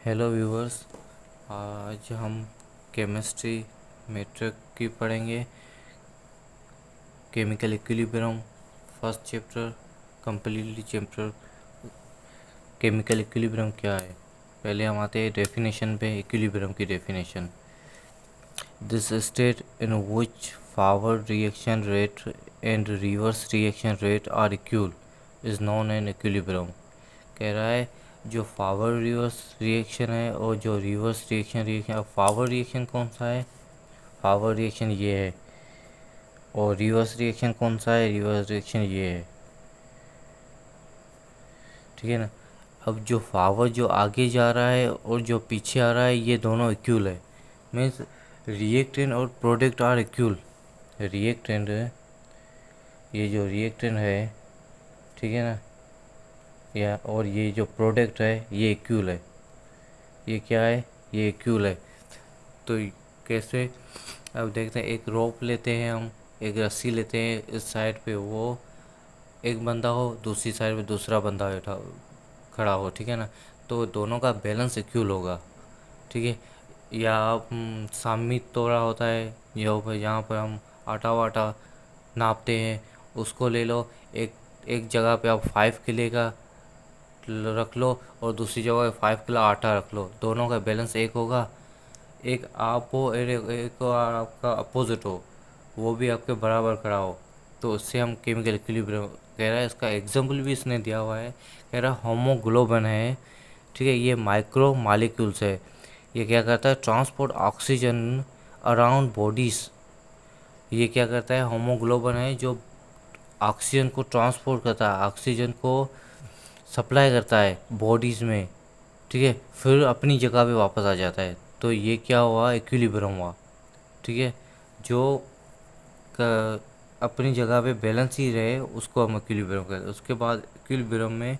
Hello viewers. आज हम chemistry metric की पढ़ेंगे। Chemical equilibrium first chapter completely chapter. Chemical equilibrium क्या है, पहले हम आते हैं डेफिनेशन पे। इक्विलिब्रियम की definition: this state in which forward reaction rate and reverse reaction rate are equal is known an equilibrium. कह रहा है जो फॉरवर्ड रिवर्स रिएक्शन है और जो रिवर्स रिएक्शन अब फॉरवर्ड रिएक्शन कौन सा है? फॉरवर्ड रिएक्शन ये है। और रिवर्स रिएक्शन कौन सा है? रिवर्स रिएक्शन ये है। ठीक है ना। अब जो फॉरवर्ड जो आगे जा रहा है और जो पीछे आ रहा है ये दोनों इक्वल है। मीन्स रिएक्टेंट और प्रोडक्ट आर इक्वल। रिएक्टेंट ये जो रिएक्टेंट है, ठीक है ना, या और ये जो प्रोडक्ट है ये इक्वल है। ये क्या है? ये इक्वल है। तो कैसे? अब देखते हैं। एक रोप लेते हैं हम, एक रस्सी लेते हैं। इस साइड पे वो एक बंदा हो, दूसरी साइड पे दूसरा बंदा बैठा खड़ा हो, ठीक है ना। तो दोनों का बैलेंस इक्वल होगा, ठीक है। या आप सामयिक तोड़ा होता है यहाँ पर हम आटा वाटा नापते हैं, उसको ले लो। एक एक जगह पे आप 5 किलो का रख लो और दूसरी जगह 5 किलो आटा रख लो, दोनों का बैलेंस एक होगा। एक आप हो और एक और आपका अपोजिट हो, वो भी आपके बराबर खड़ा हो, तो उससे हम केमिकल इक्विलिब्रियम कह रहा है। इसका एग्जाम्पल भी इसने दिया हुआ है। कह रहा है होमोग्लोबिन है, ठीक है। ये माइक्रो मालिक्यूल्स है। ये क्या करता है? Transport oxygen around bodies. ये क्या करता है? होमोग्लोबिन है जो ऑक्सीजन को ट्रांसपोर्ट करता है, ऑक्सीजन को सप्लाई करता है बॉडीज़ में, ठीक है। फिर अपनी जगह पे वापस आ जाता है। तो ये क्या हुआ? इक्विलिब्रियम हुआ, ठीक है। जो अपनी जगह पे बैलेंस ही रहे उसको हम इक्विलिब्रियम कहते हैं। उसके बाद इक्विलिब्रियम में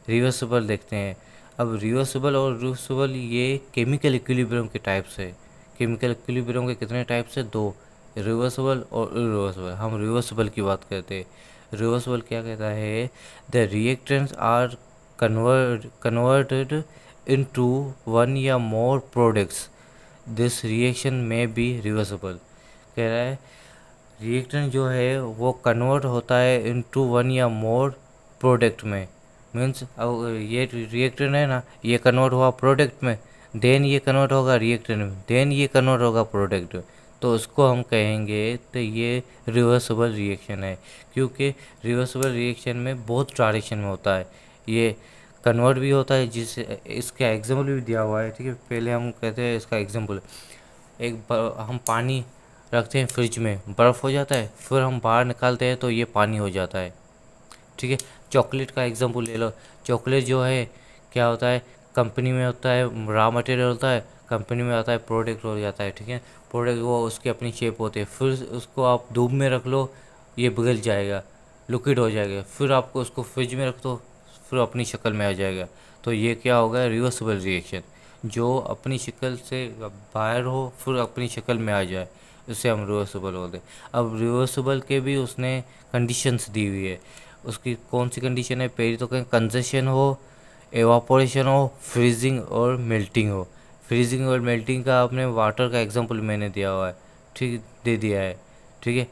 रिवर्सिबल देखते हैं। अब रिवर्सिबल और रिवर्सिबल ये केमिकल इक्विलिब्रियम के टाइप्स है। केमिकल इक्विलिब्रियम के कितने टाइप्स है? 2, रिवर्सिबल और इरिवर्सिबल। हम रिवर्सिबल की बात करते हैं। रिवर्सिबल क्या कहता है? The reactants are converted into one या more products, this reaction may be reversible. कह रहा है रिएक्टेंट जो है वो कन्वर्ट होता है इनटू वन या मोर प्रोडक्ट में। मीन्स अब ये रिएक्टेंट है ना, ये कन्वर्ट हुआ प्रोडक्ट में, देन ये कन्वर्ट होगा रिएक्टेंट में, देन ये कन्वर्ट होगा प्रोडक्ट में, तो उसको हम कहेंगे तो ये रिवर्सिबल रिएक्शन है। क्योंकि रिवर्सिबल रिएक्शन में बहुत डायरेक्शन में होता है। ये कन्वर्ट भी होता है, जिससे इसका एग्जाम्पल भी दिया हुआ है, ठीक है। पहले हम कहते हैं इसका एग्जाम्पल। हम पानी रखते हैं फ्रिज में, बर्फ़ हो जाता है, फिर हम बाहर निकालते हैं तो ये पानी हो जाता है, ठीक है। चॉकलेट का एग्जांपल ले लो। चॉकलेट जो है क्या होता है? कंपनी में होता है रॉ मटेरियल होता है, कंपनी में आता है प्रोडक्ट हो जाता है, ठीक है। प्रोडक्ट वो उसकी अपनी शेप होती है, फिर उसको आप धूप में रख लो, ये पिघल जाएगा, लिक्विड हो जाएगा। फिर आपको उसको फ्रिज में रख दो, फिर अपनी शक्ल में आ जाएगा। तो ये क्या होगा? Reversible reaction. जो अपनी शक्ल से बाहर हो फिर अपनी शक्ल में आ जाए, इससे हम रिवर्सिबल बोलते हैं। अब रिवर्सिबल के भी उसने कंडीशंस दी हुई है। उसकी कौन सी कंडीशन है? पहली तो कहें कंजेशन हो, एवापोरेशन हो, फ्रीजिंग और मेल्टिंग हो। फ्रीजिंग और मेल्टिंग का आपने वाटर का एग्जांपल मैंने दिया हुआ है, ठीक, दे दिया है, ठीक है।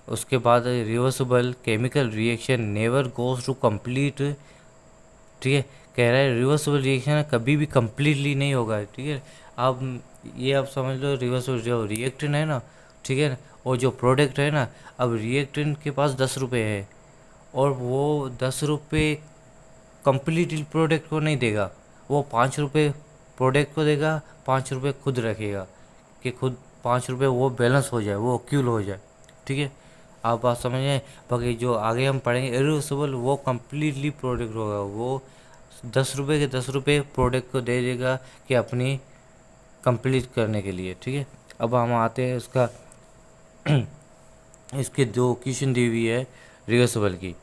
उसके बाद reversible chemical reaction never goes to complete, ठीक है। कह रहा है रिवर्सिबल रिएक्शन कभी भी कंप्लीटली नहीं होगा, ठीक है। आप ये आप समझ लो, रिवर्सिबल जो रिएक्टेंट है ना, ठीक है ना, और जो प्रोडक्ट है ना, अब रिएक्टेंट के पास 10 रुपये है और वो 10 रुपये कंप्लीटली प्रोडक्ट को नहीं देगा, वो 5 रुपये प्रोडक्ट को देगा, 5 रुपये खुद रखेगा कि खुद 5 रुपये वो बैलेंस हो जाए, वो क्यूल हो जाए, ठीक है। आप बात समझ आए? बाकी जो आगे हम पढ़ेंगे इरिवर्सिबल, वो कम्प्लीटली प्रोडक्ट होगा, वो 10 रुपये के 10 रुपये प्रोडक्ट को दे देगा कि अपनी कंप्लीट करने के लिए, ठीक है। अब हम आते हैं इसका इसके 2 क्वेश्चन दी हुई है रिवर्सिबल की।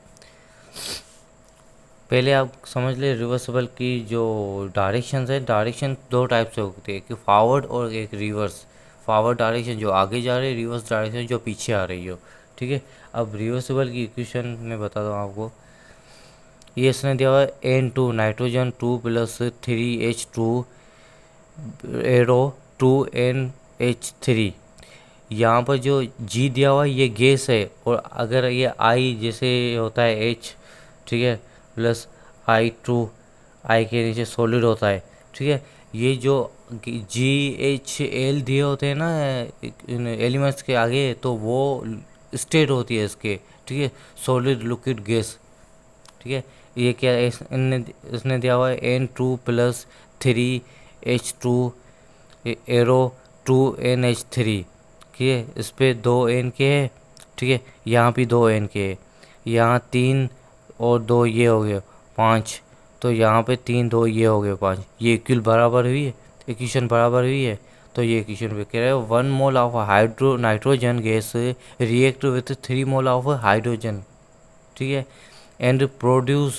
पहले आप समझ ले रिवर्सिबल की जो डायरेक्शंस है, डायरेक्शन 2 टाइप से होती है, एक फॉरवर्ड और एक रिवर्स। फॉरवर्ड डायरेक्शन जो आगे जा रही है, रिवर्स डायरेक्शन जो पीछे आ रही हो, ठीक है। अब रिवर्सिबल की इक्वेशन मैं बता दूँ आपको। ये इसने दिया हुआ है N2 nitrogen 2 + 3H2 arrow 2NH3। यहाँ पर जो G दिया हुआ है ये गैस है, और अगर ये I जैसे होता है H, ठीक है, प्लस I2, I के नीचे सॉलिड होता है, ठीक है। ये जो GHL दिए होते हैं ना इन एलिमेंट्स के आगे, तो वो स्टेट होती है इसके, ठीक है, सॉलिड लिक्विड गैस, ठीक है। ये क्या है, इसने दिया हुआ है N2+3H2 एरो 2NH3, ठीक है। इस पे 2 N के है, ठीक है, यहाँ भी 2 N के है, यहाँ 3 और 2 ये हो गए 5, तो यहाँ पे 3 2 ये हो गए 5, ये इक्वल बराबर हुई है, इक्वेशन बराबर हुई है। तो ये इक्वेशन पे कह रहे हैं 1 mole of hydro nitrogen gas react with 3 mole of hydrogen, ठीक है, and produce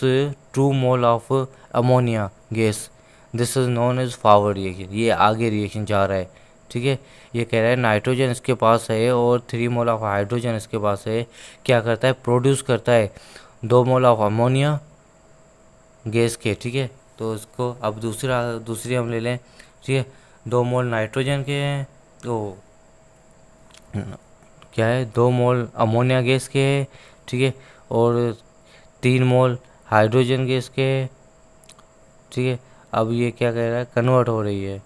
2 mole of ammonia gas, this is known as forward reaction. ये आगे रिएक्शन जा रहा है, ठीक है। ये कह रहा है नाइट्रोजन इसके पास है और 3 मोल ऑफ हाइड्रोजन इसके पास है, क्या करता है, प्रोड्यूस करता है 2 मोल ऑफ अमोनिया गैस के, ठीक है। तो इसको अब दूसरी हम ले लें, ठीक है। 2 मोल नाइट्रोजन के हैं, तो क्या है, 2 मोल अमोनिया गैस के है, ठीक है, और 3 मोल हाइड्रोजन गैस के है, ठीक है। अब ये क्या कह रहा है, कन्वर्ट हो रही है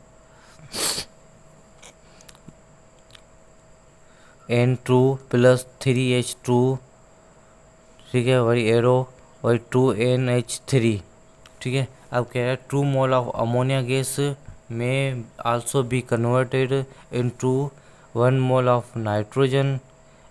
N2+3H2, ठीक है, वही एरो वही 2NH3, ठीक है। अब कह रहा है 2 mole of ammonia gas may also be converted into 1 mole of nitrogen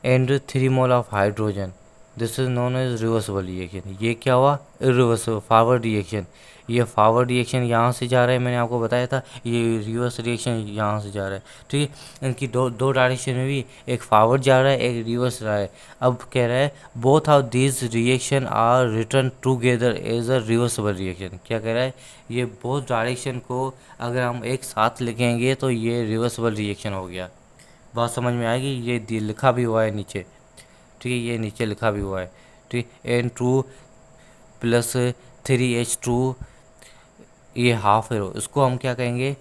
and 3 mole of hydrogen, this is known as reversible reaction. ये क्या हुआ, इरिवर्सिबल फॉरवर्ड रिएक्शन। ये फॉरवर्ड रिएक्शन यहाँ से जा रहा है, मैंने आपको बताया था, ये रिवर्स रिएक्शन यहाँ से जा रहा है, ठीक है। इनकी दो डायरेक्शन में भी, एक फॉरवर्ड जा रहा है, एक रिवर्स रहा है। अब कह रहा है both of these reaction are return together as a reversible reaction. क्या कह रहा है, ये बोथ डायरेक्शन को अगर हम एक साथ लिखेंगे तो ये रिवर्सिबल रिएक्शन हो गया। बात समझ में आएगी, ये लिखा भी हुआ है नीचे, ठीक है, ये नीचे लिखा भी हुआ है, ठीक है। N2+3H2 ये हाफ एरो, इसको हम क्या कहेंगे,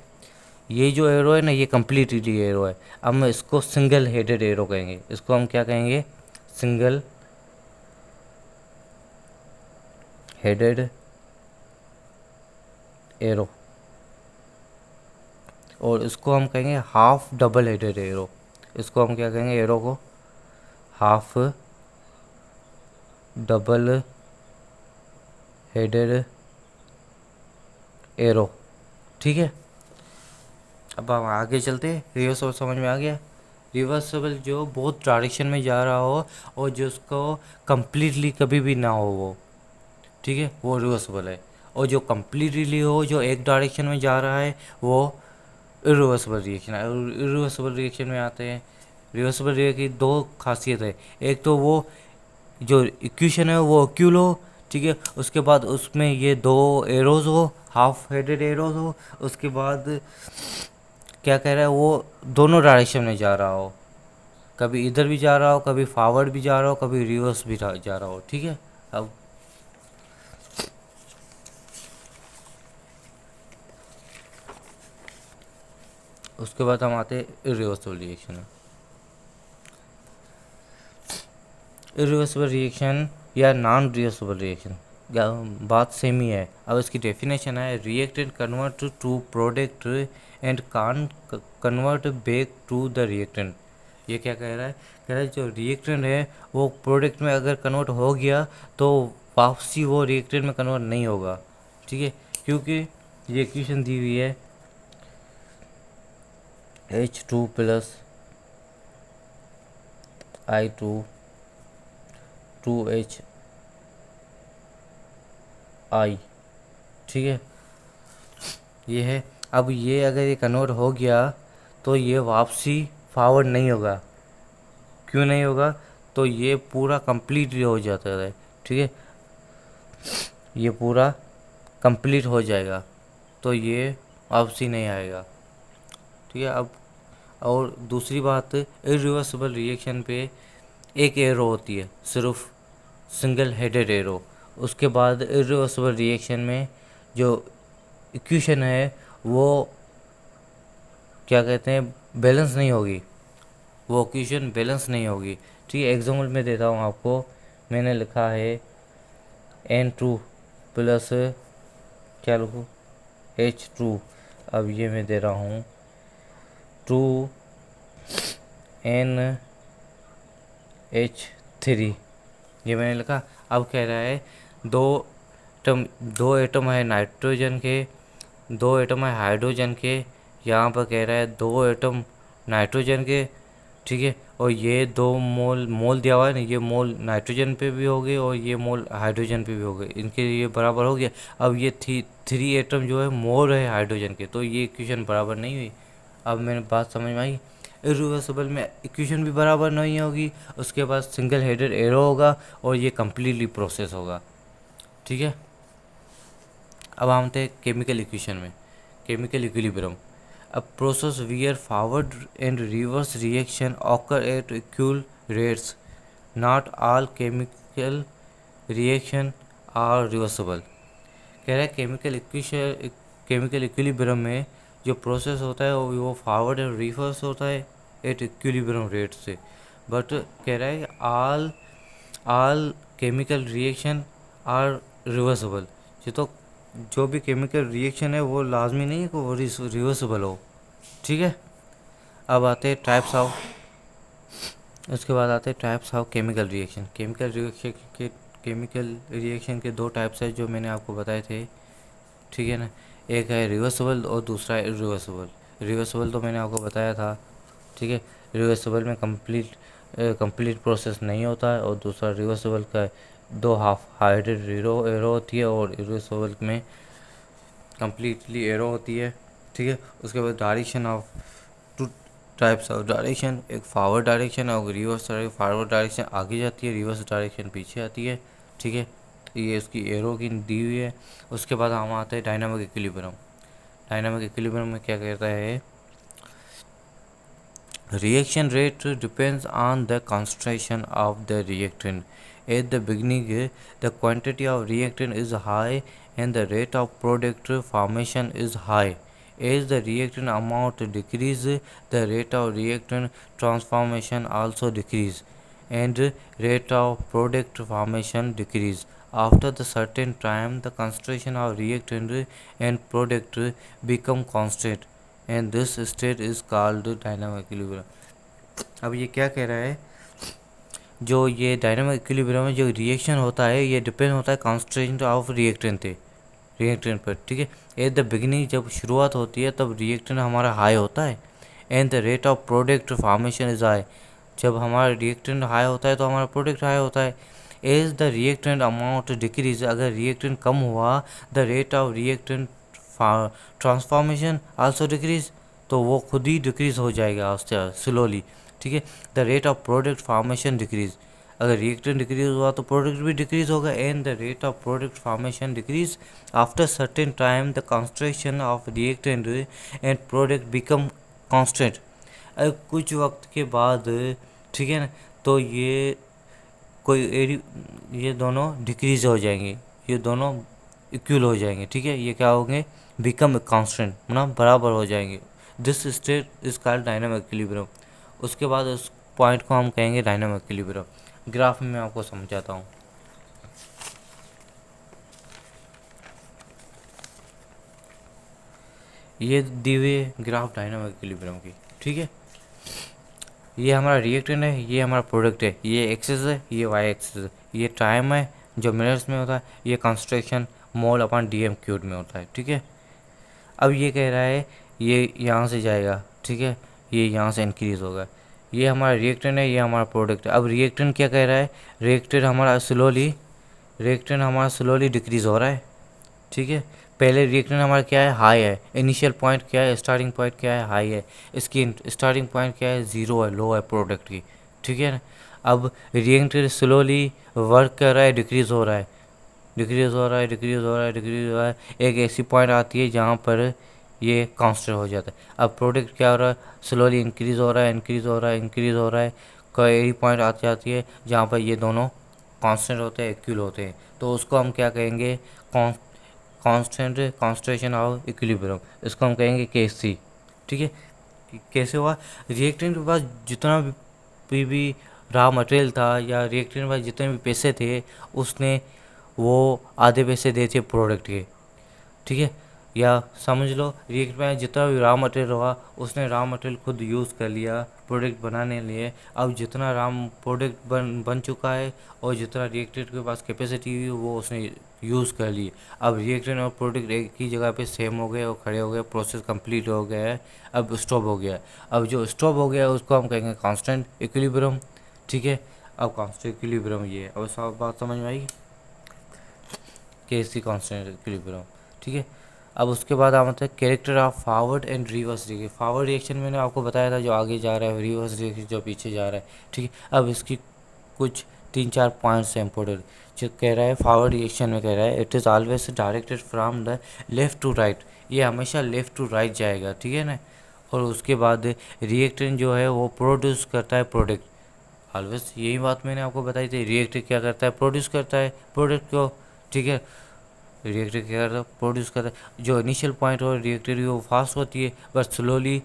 ये जो एरो है ना ये कम्प्लीटली एरो है, अब हम इसको सिंगल हेडेड एरो कहेंगे, इसको हम क्या कहेंगे, सिंगल हेडेड एरो, और इसको हम कहेंगे हाफ डबल हेडेड एरो, इसको हम क्या कहेंगे, एरो को हाफ डबल हेडेड एरो, ठीक है। अब हम आगे चलते हैं, रिवर्सिबल समझ में आ गया। रिवर्सिबल जो बहुत डायरेक्शन में जा रहा हो और जो उसको कम्प्लीटली कभी भी ना हो वो, ठीक है, वो रिवर्सिबल है। और जो कम्प्लीटली हो, जो एक डायरेक्शन में जा रहा है, वो इरिवर्सिबल रिएक्शन है। इरिवर्सिबल रिएक्शन में आते हैं, रिवर्सिबल रिएक्शन की दो खासियत है, एक तो वो जो इक्वेशन है वो इक्वल हो, ठीक है, उसके बाद उसमें ये 2 एरोज हो, हाफ हेडेड एरोज हो, उसके बाद क्या कह रहा है, वो दोनों डायरेक्शन में जा रहा हो, कभी इधर भी जा रहा हो, कभी फॉरवर्ड भी जा रहा हो, कभी रिवर्स भी जा रहा हो, ठीक है। अब उसके बाद हम आते हैं इरिवर्सिबल रिएक्शन में। इरिवर्सिबल रिएक्शन या नॉन रिवर्सिबल रिएक्शन, बात सेम ही है। अब इसकी डेफिनेशन है, reactant convert to product and can convert back to the reactant. ये क्या कह रहा है, कह रहा है जो रिएक्टेंट है वो प्रोडक्ट में अगर कन्वर्ट हो गया तो वापसी वो रिएक्टेंट में कन्वर्ट नहीं होगा, ठीक है, क्योंकि ये इक्वेशन दी हुई है H2+I2 2HI, ठीक है, ये है। अब ये अगर ये कन्वर्ट हो गया तो ये वापसी फॉरवर्ड नहीं होगा, क्यों नहीं होगा, तो ये पूरा कंप्लीट हो जाता है, ठीक है, ये पूरा कंप्लीट हो जाएगा तो ये वापसी नहीं आएगा, ठीक है। अब और दूसरी बात, इरिवर्सिबल रिएक्शन पे एक एरो होती है, सिर्फ सिंगल हेडेड एरो। उसके बाद इरिवर्सिबल रिएक्शन में जो इक्वेशन है वो क्या कहते हैं, बैलेंस नहीं होगी, वो इक्वेशन बैलेंस नहीं होगी। ठीक है, एग्जाम्पल में देता हूँ आपको। मैंने लिखा है N2 प्लस, क्या लिखूँ, H2। अब ये मैं दे रहा हूँ 2NH3, ये मैंने लिखा। अब कह रहा है दो एटम, दो एटम है नाइट्रोजन के, दो एटम है हाइड्रोजन के। यहाँ पर कह रहा है दो एटम नाइट्रोजन के, ठीक है, और ये दो मोल, मोल दिया हुआ है ना, ये मोल नाइट्रोजन पे भी हो गए और ये मोल हाइड्रोजन पे भी हो गए, इनके ये बराबर हो गया। अब ये थ्री एटम जो है मोल है हाइड्रोजन के, तो ये इक्वेशन बराबर नहीं हुई। अब मैंने बात समझ में आई। इरिवर्सिबल में इक्वेशन भी बराबर नहीं होगी, उसके बाद सिंगल हेडेड एरो होगा और ये कम्प्लीटली प्रोसेस होगा। ठीक है, अब हम थे केमिकल इक्वेशन में, chemical equilibrium. A process where forward and reverse reaction occur at equal rates. Not all chemical reaction are reversible. कह रहा है केमिकल इक्विलिब्रियम में जो प्रोसेस होता है वो फॉरवर्ड एंड रिवर्स होता है एट इक्विलिब्रियम रेट से। बट कह रहा है all chemical reaction are reversible. ये तो जो भी केमिकल रिएक्शन है वो लाजमी नहीं है कि वो रिवर्सिबल हो। ठीक है, अब आते हैं टाइप्स ऑफ, उसके बाद आते हैं types of chemical reaction. Chemical reaction के दो टाइप्स है जो मैंने आपको बताए थे। ठीक है ना, एक है रिवर्सिबल और दूसरा है इरिवर्सिबल। रिवर्सिबल तो मैंने आपको बताया था। ठीक है, रिवर्सिबल में कंप्लीट प्रोसेस नहीं होता है, और दूसरा रिवर्सिबल का दो हाफ हाइडेड एरो होती है, और इरिवर्सिबल में कम्प्लीटली एरो होती है। ठीक है, उसके बाद direction of, two types of direction, एक फॉरवर्ड डायरेक्शन और रिवर्स। फॉरवर्ड डायरेक्शन आगे जाती है, रिवर्स डायरेक्शन पीछे आती है। ठीक है, ये उसकी एरो की दी हुई है। उसके बाद हम आते हैं डायनामिक इक्विलिब्रियम। डायनामिक इक्विलिब्रियम में क्या कहता है, reaction rate depends on the concentration of the reactant. At the beginning, the quantity of reactant is high and the rate of product formation is high. As the reactant amount decreases, the rate of reactant transformation also decreases, and rate of product formation decreases. After the certain time, the concentration of reactant and product become constant, and this state is called dynamic equilibrium. अब ये क्या कह रहा है, जो ये dynamic equilibrium में जो रिएक्शन होता है ये डिपेंड होता है कॉन्सेंट्रेशन ऑफ रिएक्टेंट पर। ठीक है, एट द बिगिनिंग जब शुरुआत होती है तब रिएक्टेंट हमारा हाई होता है, and the rate of product formation is high. जब हमारा रिएक्टेंट हाई होता है तो हमारा प्रोडक्ट हाई होता है। As the reactant amount decrease, अगर रिएक्टेंट कम हुआ, the rate of reactant transformation also decrease, तो वो खुद ही डिक्रीज हो जाएगा आस्ते स्लोली। ठीक है, the rate of product formation decrease, अगर रिएक्टेंट डिक्रीज हुआ तो प्रोडक्ट भी डिक्रीज होगा, and the rate of product formation decrease. After certain time the concentration of reactant and product become constant. कुछ वक्त के बाद, ठीक है ना, तो ये ये दोनों डिक्रीज हो जाएंगे, ये दोनों इक्वल हो जाएंगे। ठीक है, ये क्या होंगे, बिकम कांस्टेंट, मतलब बराबर हो जाएंगे। This state is called dynamic equilibrium. उसके बाद उस पॉइंट को हम कहेंगे डायनामिक इक्विलिब्रियम। ग्राफ में मैं आपको समझाता हूँ। ये दी हुई है ग्राफ डायनामिक इक्विलिब्रियम की। ठीक है, ये हमारा रिएक्टेंट है, ये हमारा प्रोडक्ट है, ये एक्सिस है, ये वाई एक्सिस है, ये टाइम है जो मिनट्स में होता है, ये concentration mole upon DM cube में होता है। ठीक है, अब ये कह रहा है ये यहाँ से जाएगा, ठीक है, ये यहाँ से इंक्रीज़ होगा। ये हमारा रिएक्टेंट है, ये हमारा प्रोडक्ट है। अब रिएक्टेंट क्या कह रहा है, रिएक्टेंट हमारा स्लोली डिक्रीज़ हो रहा है। ठीक है, पहले रिएक्टेंट हमारा क्या है, हाई है, इनिशियल पॉइंट क्या है, स्टार्टिंग पॉइंट क्या है, हाई है, इसकी स्टार्टिंग पॉइंट क्या है, ज़ीरो है, लो है प्रोडक्ट की। ठीक है ना, अब रिएक्टेंट स्लोली वर्क कर रहा है, डिक्रीज़ हो रहा है, डिक्रीज़ हो रहा है, डिक्रीज़ हो रहा है, डिक्रीज़ हो रहा है। एक ऐसी पॉइंट आती है जहाँ पर ये कांस्टेंट हो जाता है। अब प्रोडक्ट क्या हो रहा है, स्लोली इंक्रीज़ हो रहा है, इंक्रीज़ हो रहा है, इंक्रीज़ हो रहा है। कोई पॉइंट आती जाती है जहाँ पर ये दोनों कांस्टेंट होते हैं, इक्वल होते हैं, तो उसको हम क्या कहेंगे, कांस्टेंट कॉन्सेंट्रेशन ऑफ इक्विलिब्रियम, इसको हम कहेंगे KC। ठीक है, कैसे हुआ, रिएक्टेंट के पास जितना भी रॉ मटेरियल था या रिएक्टेंट के पास जितने भी पैसे थे उसने वो आधे पैसे दे थे प्रोडक्ट के, ठीक है। या समझ लो रिएक्ट में जितना भी रॉ मटेरियल हुआ उसने रॉ मटेरियल खुद यूज़ कर लिया प्रोडक्ट बनाने के लिए। अब जितना रॉ प्रोडक्ट बन चुका है और जितना रिएक्टेंट के पास कैपेसिटी हुई वो उसने यूज़ कर ली। अब रिएक्टेंट और प्रोडक्ट एक ही जगह पे सेम हो गए और खड़े हो गए, प्रोसेस कंप्लीट हो गया है, अब स्टॉप हो गया है। अब जो स्टॉप हो गया है उसको हम कहेंगे कांस्टेंट इक्विलिब्रियम, ठीक है। अब कांस्टेंट इक्विलिब्रियम ये है। अब सब बात समझ में आएगी कैसी कांस्टेंट इक्विलिब्रियम, ठीक है। अब उसके बाद हम आते हैं character of forward and reverse reaction. Forward reaction मैंने आपको बताया था जो आगे जा रहा है, रिवर्स रिएक्शन जो पीछे जा रहा है, ठीक है। अब इसकी कुछ 3-4 पॉइंट्स हैं इंपॉर्टेंट। जो कह रहा है फॉरवर्ड रिएक्शन में कह रहा है it is always directed from the left to right, ये हमेशा लेफ़्ट टू राइट जाएगा, ठीक है ना। और उसके बाद रिएक्टेंट जो है वो प्रोड्यूस करता है प्रोडक्ट। ऑलवेज यही बात मैंने आपको बताई थी, रिएक्टेंट क्या करता है, प्रोड्यूस करता है प्रोडक्ट को, ठीक है। रिएक्टर क्या करता है, प्रोड्यूस करता है। जो इनिशियल पॉइंट हो रिएक्टर की वो फास्ट होती है but slowly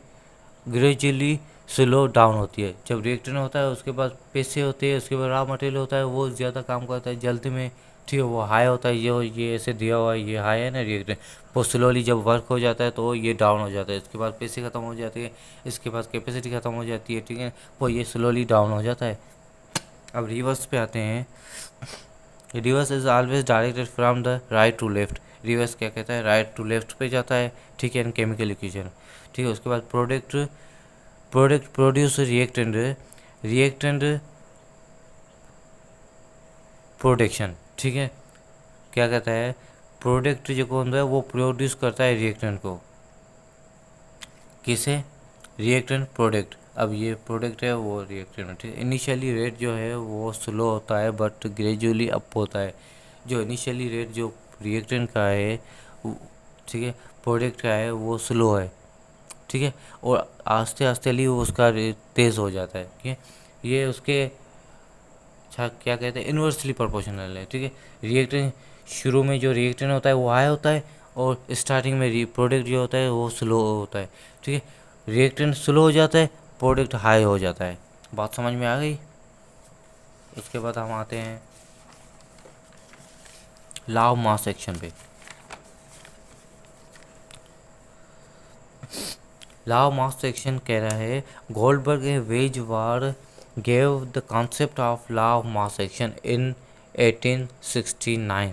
gradually slow down होती है। जब रिएक्टर होता है उसके पास पैसे होते हैं, उसके बाद रॉ मटेरियल होता है, वो ज़्यादा काम करता है जल्दी में, ठीक है। वो हाई होता है, ये ऐसे दिया हुआ है, ये हाई है ना रिएक्टर, वो स्लोली जब वर्क हो जाता है तो ये डाउन हो जाता है। इसके बाद पैसे ख़त्म हो जाते हैं, इसके बाद कैपेसिटी ख़त्म हो जाती है, ठीक है। वो ये स्लोली डाउन हो जाता है। अब रिवर्स पे आते हैं। Reverse is always directed from the right to left. Reverse क्या कहता है, राइट टू लेफ्ट पे जाता है, ठीक है, इन केमिकल इक्वेशन, ठीक है। उसके बाद product produce reactant, reactant production, ठीक है। क्या कहता है, प्रोडक्ट जो होता है वो प्रोड्यूस करता है रिएक्टेंट को, किसे, रिएक्टेंट प्रोडक्ट। अब ये प्रोडक्ट है वो रिएक्टेंट, ठीक है। इनिशियली रेट जो है वो स्लो होता है बट ग्रेजुअली अप होता है। जो इनिशियली रेट जो रिएक्टेंट का है, ठीक है, प्रोडक्ट का है वो स्लो है, ठीक है। और आस्ते आस्ते ही वो उसका तेज़ हो जाता है, ठीक है। ये उसके क्या कहते हैं, इन्वर्सली प्रोपोर्शनल है, ठीक है। रिएक्टेंट शुरू में जो रिएक्टेंट होता है वो हाई होता है और स्टार्टिंग में प्रोडक्ट जो होता है वो स्लो होता है, ठीक है। रिएक्टेंट स्लो हो जाता है, प्रोडक्ट हाई हो जाता है। बात समझ में आ गई। उसके बाद हम आते हैं लॉ ऑफ मास एक्शन पे। लॉ ऑफ मास एक्शन कह रहा है Guldberg a Waage war gave the concept of law of mass action in 1869।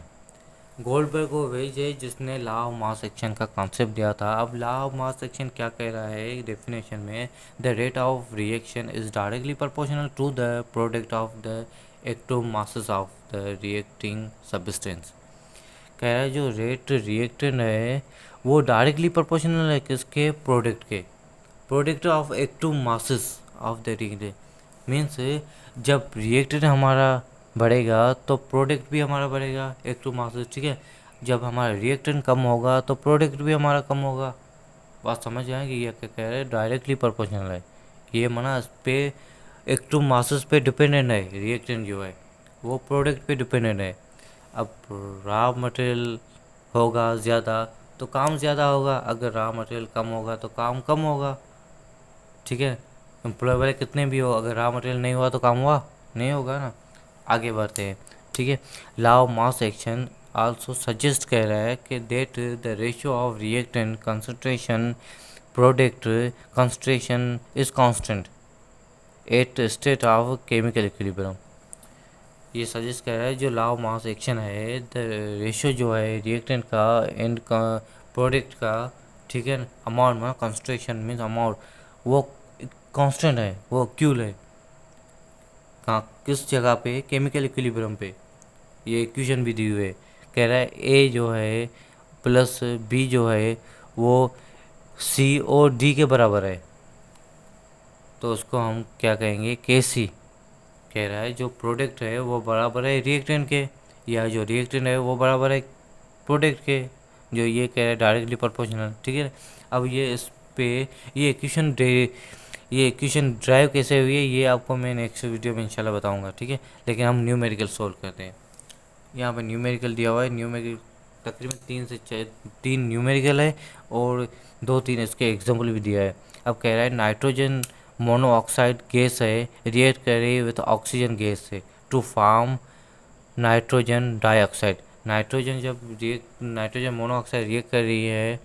Guldberg वो वेज है जिसने लॉ ऑफ मास एक्शन का कॉन्सेप्ट दिया था। अब लॉ ऑफ मास एक्शन क्या कह रहा है डेफिनेशन में, the rate of reaction is directly proportional to the product of the active masses of the reacting substance. कह रहा है जो रेट रिएक्टेंट है वो डायरेक्टली प्रोपोर्शनल है किसके, प्रोडक्ट के, product of active masses of the reactant. Means जब रिएक्टेंट हमारा बढ़ेगा तो प्रोडक्ट भी हमारा बढ़ेगा, एक्टिव मासेस, ठीक है। जब हमारा रिएक्टेंट कम होगा तो प्रोडक्ट भी हमारा कम होगा। बात समझ आएगी, ये क्या कह रहे हैं, डायरेक्टली प्रोपोर्शनल है। ये मना इस पे एक्टिव मासेस पे डिपेंडेंट है, रिएक्टेंट जो है वो प्रोडक्ट पे डिपेंडेंट है। अब रॉ मटेरियल होगा ज़्यादा तो काम ज़्यादा होगा, अगर रॉ मटेरियल कम होगा तो काम कम होगा, ठीक है। एम्प्लॉय वाले कितने भी हो, अगर रॉ मटेरियल नहीं हुआ तो काम हुआ नहीं होगा ना। आगे बढ़ते हैं, ठीक है। Law of mass action also suggest कह रहा है कि that the ratio of reactant concentration product concentration is constant at state of chemical equilibrium. ये सजेस्ट कर रहा है जो लॉ ऑफ मास एक्शन है, द रेशियो जो है रिएक्टेंट का एंड का प्रोडक्ट का, ठीक है, अमाउंट में कंसंट्रेशन मीन्स अमाउंट वो कांस्टेंट है, वो क्यूल है। कहाँ किस जगह पे, केमिकल इक्विलिब्रियम पे। ये इक्वेशन भी दी हुई है। कह रहा है ए जो है प्लस बी जो है वो सी और डी के बराबर है, तो उसको हम क्या कहेंगे, के सी। कह रहा है जो प्रोडक्ट है वो बराबर है रिएक्टेंट के, या जो रिएक्टेंट है वो बराबर है प्रोडक्ट के, जो ये कह रहा है डायरेक्टली प्रोपोर्शनल, ठीक है। अब ये इस पे ये इक्वेशन ड्राइव कैसे हुई है ये आपको मैं नेक्स्ट वीडियो में इंशाल्लाह बताऊंगा, ठीक है। लेकिन हम न्यूमेरिकल सोल्व करते हैं। यहाँ पे न्यूमेरिकल दिया हुआ है, न्यूमेरिकल तकरीबन 3 न्यूमेरिकल है और 2-3 इसके एग्जाम्पल भी दिया है। अब कह रहा है नाइट्रोजन मोनोऑक्साइड गैस है, रिएक्ट कर रही है विद ऑक्सीजन गैस से to form nitrogen dioxide. Nitrogen monoxide react कर रही है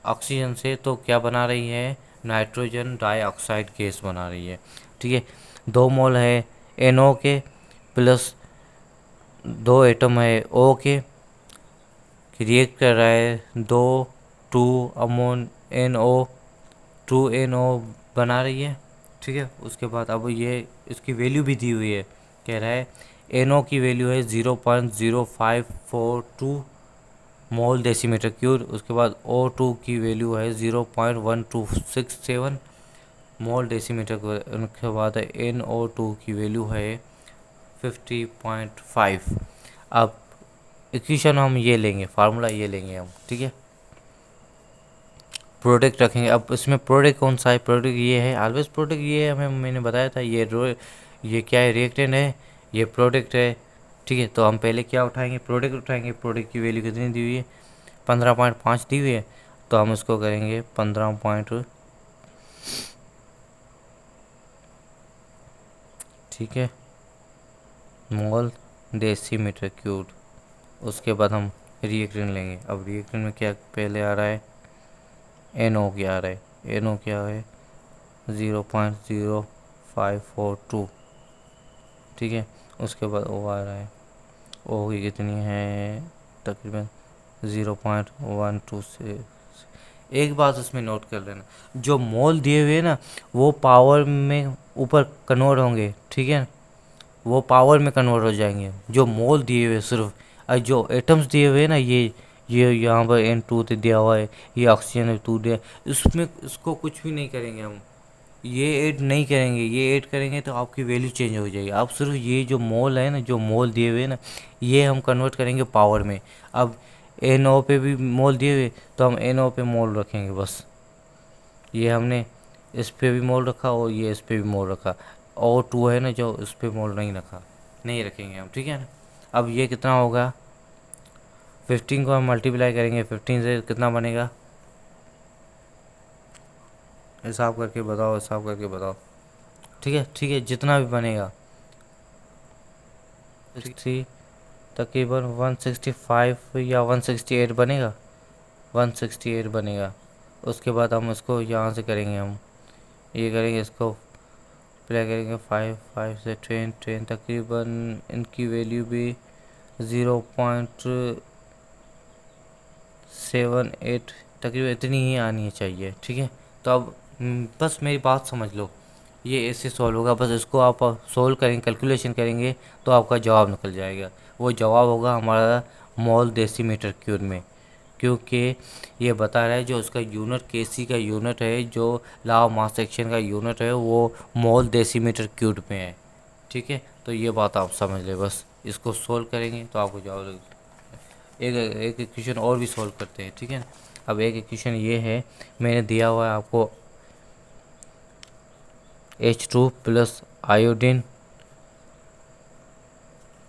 ऑक्सीजन से तो क्या बना रही है, नाइट्रोजन डाइऑक्साइड गैस बना रही है। ठीक है, 2 मोल है NO के प्लस 2 एटम है O के, रिएक्ट कर रहा है 2 अमोन NO 2NO बना रही है। ठीक है, उसके बाद अब ये इसकी वैल्यू भी दी हुई है, कह रहा है NO की वैल्यू है 0.0542 मोल डेसीमीटर क्यूब। उसके बाद O2 की वैल्यू है 0.1267 मोल डेसीमीटर क्यूब। उनके बाद NO2 की वैल्यू है 50.5। अब इक्वेशन हम ये लेंगे, फार्मूला ये लेंगे हम। ठीक है, प्रोडक्ट रखेंगे। अब इसमें प्रोडक्ट कौन सा है, प्रोडक्ट ये है, ऑलवेज प्रोडक्ट ये है, हमें मैंने बताया था ये क्या है, रिएक्टेंट है, ये प्रोडक्ट है। ठीक है, तो हम पहले क्या उठाएंगे, प्रोडक्ट उठाएंगे। प्रोडक्ट की वैल्यू कितनी दी हुई है, 15.5 दी हुई है, तो हम इसको करेंगे 15 ठीक है मोल डेसीमीटर क्यूब। उसके बाद हम रिएक्टेंट लेंगे। अब रिएक्टेंट में क्या पहले आ रहा है, NO क्या आ रहा है, NO क्या है 0.0542। ठीक है, उसके बाद O आ रहा है, O की कितनी है तकरीबन 0.12 से। एक बात इसमें नोट कर लेना, जो मोल दिए हुए ना वो पावर में ऊपर कन्वर्ट होंगे। ठीक है, वो पावर में कन्वर्ट हो जाएंगे जो मोल दिए हुए सिर्फ। और जो एटम्स दिए हुए ना ये यहाँ पर N2 दिया हुआ है, ये ऑक्सीजन 2 दिया, इसमें इसको कुछ भी नहीं करेंगे हम, ये ऐड नहीं करेंगे। ये ऐड करेंगे तो आपकी वैल्यू चेंज हो जाएगी। आप सिर्फ ये जो मोल है ना, जो मोल दिए हुए ना, ये हम कन्वर्ट करेंगे पावर में। अब NO पे भी मोल दिए हुए तो हम NO पे मोल रखेंगे बस। ये हमने इस पे भी मोल रखा और ये इस पे भी मोल रखा। O2 है ना जो, इस पे मोल नहीं रखा, नहीं रखेंगे हम। ठीक है ना, अब ये कितना होगा, 15 को हम मल्टीप्लाई करेंगे 15 से, कितना बनेगा, हिसाब करके बताओ, हिसाब करके बताओ। ठीक है, जितना भी बनेगा 60 तकरीबन 165 या 168 बनेगा, 168 बनेगा। उसके बाद हम इसको यहाँ से करेंगे, हम ये करेंगे, इसको प्ले करेंगे 5 से 10 तकरीबन इनकी वैल्यू भी 0.78 तकरीबन इतनी ही आनी चाहिए। ठीक है, तो अब बस मेरी बात समझ लो, ये ऐसे सॉल्व होगा। बस इसको आप सॉल्व करेंगे, कैलकुलेशन करेंगे तो आपका जवाब निकल जाएगा। वो जवाब होगा हमारा मोल डेसीमीटर क्यूब में, क्योंकि ये बता रहा है जो उसका यूनिट केसी का यूनिट है, जो लॉ ऑफ मास एक्शन का यूनिट है, वो मोल डेसीमीटर क्यूब में है। ठीक है, तो ये बात आप समझ ले। बस इसको सोल्व करेंगे तो आपको जवाब। एक इक्वेशन और भी सोल्व करते हैं। ठीक है, अब एक इक्वेशन ये है, मैंने दिया हुआ है आपको H2 प्लस आयोडीन।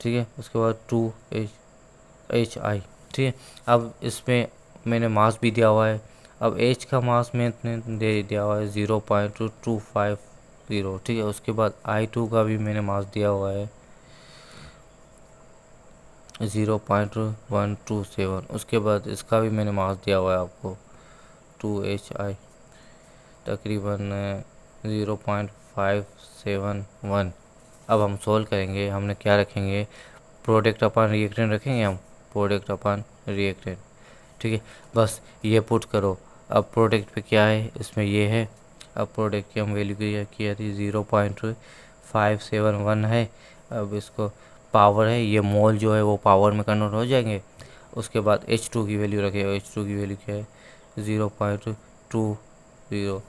ठीक है, उसके बाद 2HI। ठीक है, अब इसमें मैंने मास भी दिया हुआ है। अब H का मास मैंने दे दिया हुआ है 0.250। ठीक है, उसके बाद I2 का भी मैंने मास दिया हुआ है 0.127। उसके बाद इसका भी मैंने मास दिया हुआ है आपको 2HI तकरीबन 0.571। अब हम सोल्व करेंगे, हमने क्या रखेंगे, प्रोडक्ट अपन रिएक्टेंट रखेंगे हम, प्रोडक्ट अपन रिएक्टेंट। ठीक है, बस ये पुट करो। अब प्रोडक्ट पे क्या है, इसमें ये है। अब प्रोडक्ट की हम वैल्यू किया थी 0.571 है। अब इसको पावर है, ये मोल जो है वो पावर में कन्वर्ट हो जाएंगे। उसके बाद H2 की वैल्यू रखेगा, H2 की वैल्यू क्या है 0.20।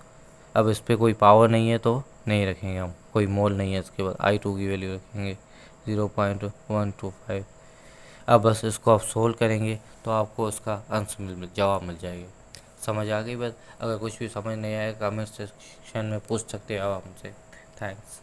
अब इस पर कोई पावर नहीं है तो नहीं रखेंगे हम, कोई मोल नहीं है। इसके बाद I2 की वैल्यू रखेंगे 0.125। अब बस इसको आप सोल्व करेंगे तो आपको उसका आंसर जवाब मिल जाएगा। समझ आ गई बात? अगर कुछ भी समझ नहीं आए कमेंट सेक्शन में पूछ सकते हो आप हमसे। थैंक्स।